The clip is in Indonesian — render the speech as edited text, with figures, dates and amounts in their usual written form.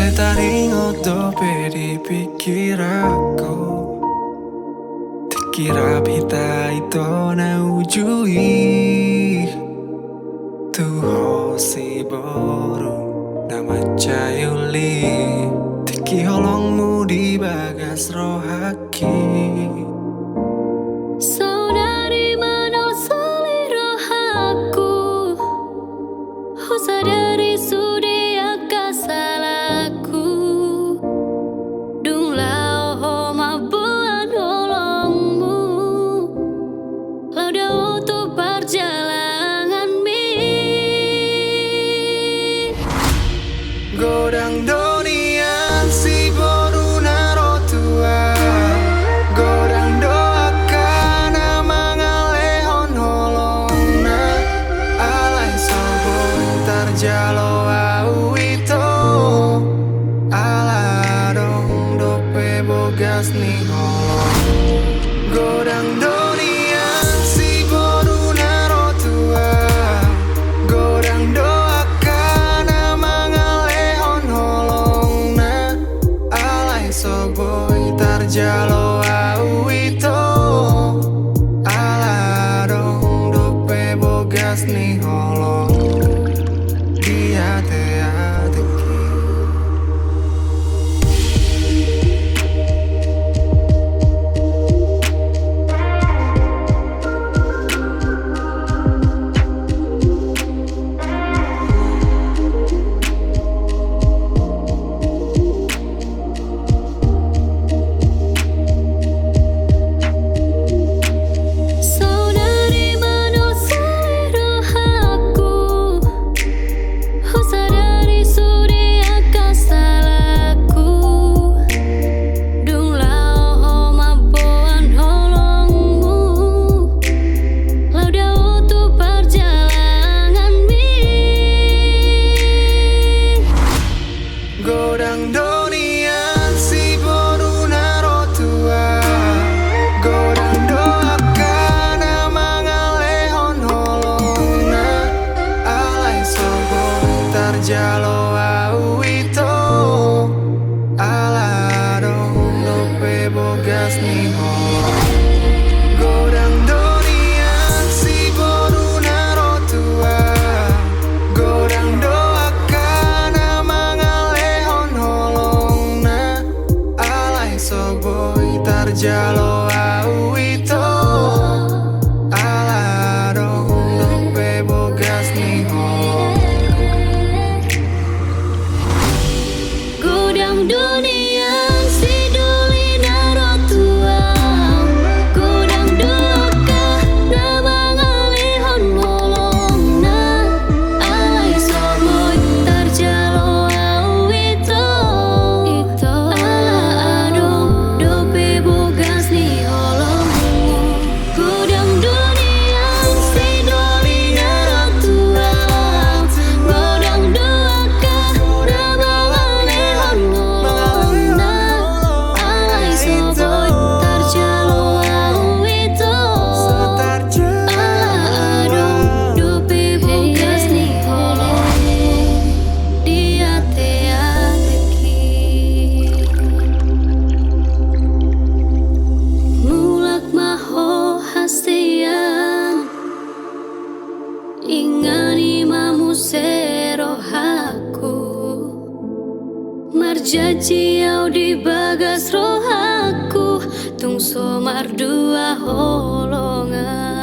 Setaringo dope di pikiranku. Dikira pita ito na ujui. Tuho si boru nama cayuli. Tiki holongmu di bagas rohaki. Saudari mana seliro aku. Sadari sudia kasalaku. Dung lao ho mabuan holongmu. Lau untuk perjalanan mi. Godang donian si boru naro tua. Godang doakan mangalehon holongna. Alai sobon tarjalo au ito. Aladong dope bogas ni holong. Godang donian si boru naro tua. Godang doakan mangalehon holongna. Alai soboy tarjalo au ito. Aladong dope bogas ni holong. Dia te adeki. Saudari mana seliro aku. Sadari sudia kasalaku. Dung lao ho mabuan holongmu. Lau untuk perjalanan mi. Godang donian si boru naro tua. Godang doakan mangalehon holongna. Alai soboy tarjalo au ito. Aladong dope bogas ni holong. Godang donian si boru naro tua. Godang doakan mangalehon holongna. Alai soboy tarjalo au ito. Aladong dope bogas ni holong. Godang dunia si duli naro tua. Godang doaka nama ngalihon holongna. Alai soboy tarjalo au ito. Ala adong dope bogas ni holongmu. Godang dunia si duli naro tua. Godang doaka nama ngalihon holongna. Alai soboy tarjalo au ito. Ala adong dope bogas ni holong. Dia te adeki. Mulak maho hastian. Ingani mamu serohaku. Marjaji au di bagas rohaku. Tung somar dua holongan.